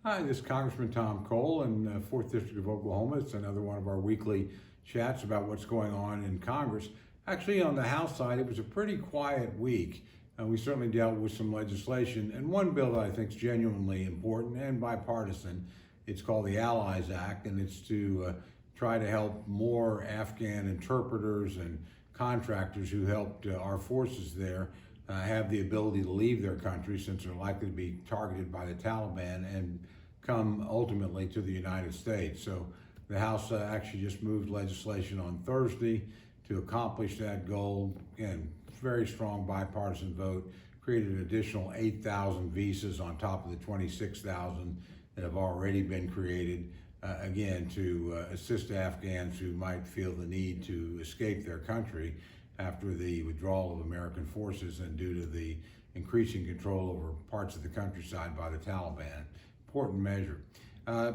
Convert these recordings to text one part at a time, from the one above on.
Hi, this is Congressman Tom Cole in the 4th District of Oklahoma. It's another one of our weekly chats about what's going on in Congress. Actually, on the House side, it was a pretty quiet week. We certainly dealt with some legislation, and one bill that I think is genuinely important and bipartisan. It's called the Allies Act, and it's to try to help more Afghan interpreters and contractors who helped our forces there have the ability to leave their country, since they're likely to be targeted by the Taliban, and come ultimately to the United States. So the House actually just moved legislation on Thursday to accomplish that goal. Again, very strong bipartisan vote, created an additional 8,000 visas on top of the 26,000 that have already been created, again, to assist Afghans who might feel the need to escape their country after the withdrawal of American forces and due to the increasing control over parts of the countryside by the Taliban. Important measure.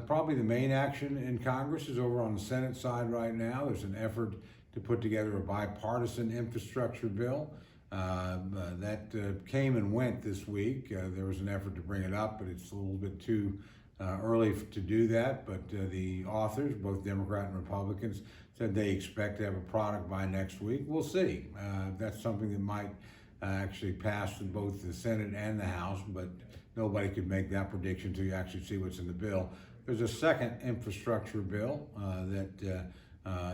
Probably the main action in Congress is over on the Senate side right now. There's an effort to put together a bipartisan infrastructure bill. That came and went this week. There was an effort to bring it up, but it's a little bit too early to do that. But the authors, both Democrat and Republicans, said they expect to have a product by next week. We'll see. That's something that might actually pass in both the Senate and the House, but nobody could make that prediction until you actually see what's in the bill. There's a second infrastructure bill that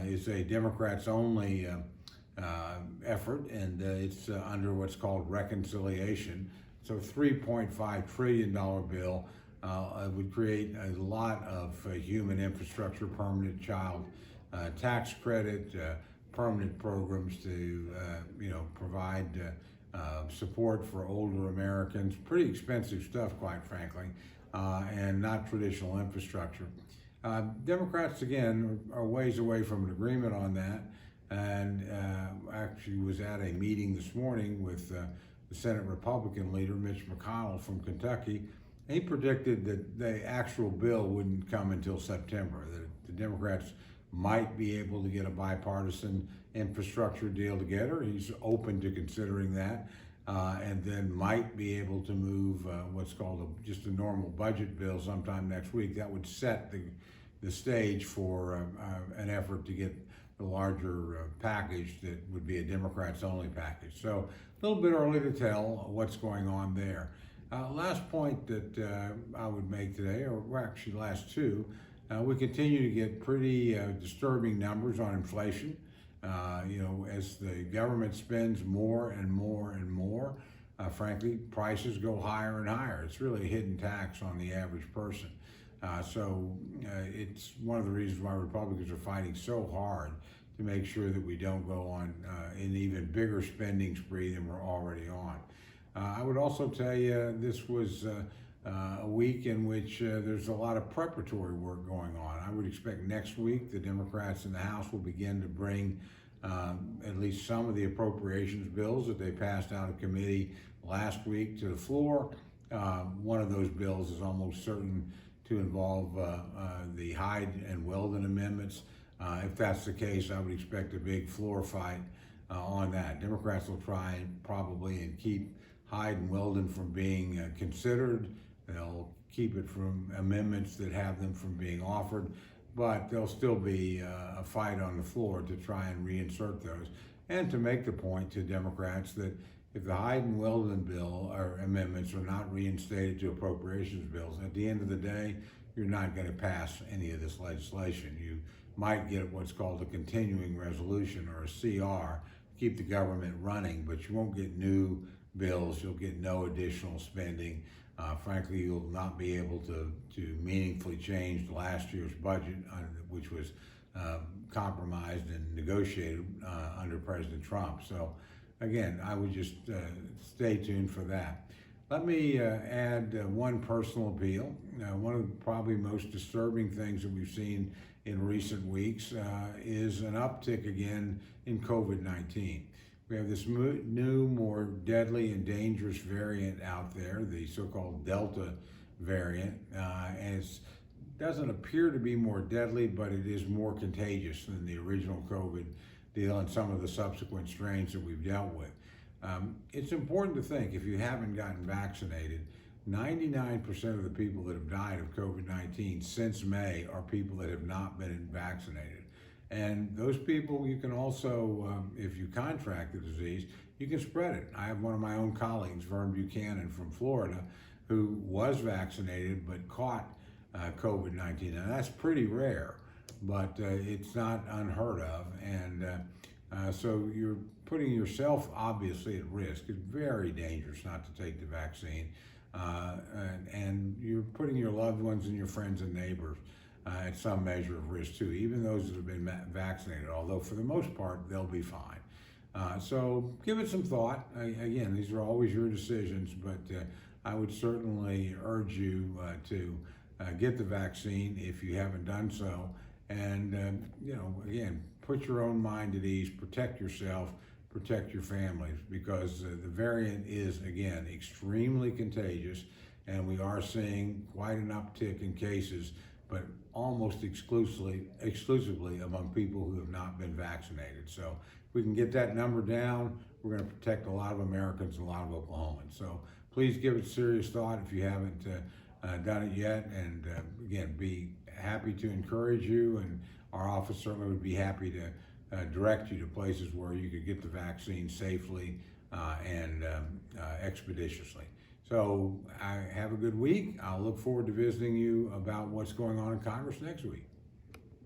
is a Democrats only effort, and it's under what's called reconciliation. So $3.5 trillion bill would create a lot of human infrastructure, permanent child tax credit, permanent programs to provide support for older Americans. Pretty expensive stuff, quite frankly, and not traditional infrastructure. Democrats, again, are ways away from an agreement on that, and actually was at a meeting this morning with the Senate Republican leader, Mitch McConnell from Kentucky. He predicted that the actual bill wouldn't come until September, that the Democrats might be able to get a bipartisan infrastructure deal together. He's open to considering that, and then might be able to move what's called just a normal budget bill sometime next week. That would set the stage for an effort to get the larger package that would be a Democrats only package. So a little bit early to tell what's going on there. Last point that I would make today, or actually last two, we continue to get pretty disturbing numbers on inflation. As the government spends more and more and more, frankly, prices go higher and higher. It's really a hidden tax on the average person. So it's one of the reasons why Republicans are fighting so hard to make sure that we don't go on an even bigger spending spree than we're already on. I would also tell you this was a week in which there's a lot of preparatory work going on. I would expect next week the Democrats in the House will begin to bring at least some of the appropriations bills that they passed out of committee last week to the floor. One of those bills is almost certain to involve the Hyde and Weldon amendments. If that's the case, I would expect a big floor fight on that. Democrats will try and probably keep Hyde and Weldon from being considered. They'll keep it from amendments that have them from being offered, but there'll still be a fight on the floor to try and reinsert those, and to make the point to Democrats that if the Hyde and Weldon bill or amendments are not reinstated to appropriations bills, at the end of the day, you're not going to pass any of this legislation. You might get what's called a continuing resolution, or a CR, keep the government running, but you won't get new bills. You'll get no additional spending. Frankly, you'll not be able to meaningfully change last year's budget, which was compromised and negotiated under President Trump. So again, I would just stay tuned for that. Let me add one personal appeal. One of the probably most disturbing things that we've seen in recent weeks is an uptick again in COVID-19. We have this new, more deadly and dangerous variant out there, the so-called Delta variant, and it doesn't appear to be more deadly, but it is more contagious than the original COVID deal and some of the subsequent strains that we've dealt with. It's important to think, if you haven't gotten vaccinated, 99% of the people that have died of COVID-19 since May are people that have not been vaccinated. And those people, you can also, if you contract the disease, you can spread it. I have one of my own colleagues, Vern Buchanan from Florida, who was vaccinated but caught COVID-19. Now that's pretty rare, but it's not unheard of. And so you're putting yourself obviously at risk. It's very dangerous not to take the vaccine. And you're putting your loved ones and your friends and neighbors at some measure of risk too, even those that have been vaccinated, although for the most part, they'll be fine. So give it some thought. Again, these are always your decisions, but I would certainly urge you to get the vaccine if you haven't done so. And, again, put your own mind at ease, protect yourself, protect your families, because the variant is, again, extremely contagious, and we are seeing quite an uptick in cases, but almost exclusively among people who have not been vaccinated. So if we can get that number down, we're going to protect a lot of Americans and a lot of Oklahomans. So please give it serious thought if you haven't done it yet, and again, be happy to encourage you, and our office certainly would be happy to direct you to places where you could get the vaccine safely and expeditiously. So have a good week. I'll look forward to visiting you about what's going on in Congress next week.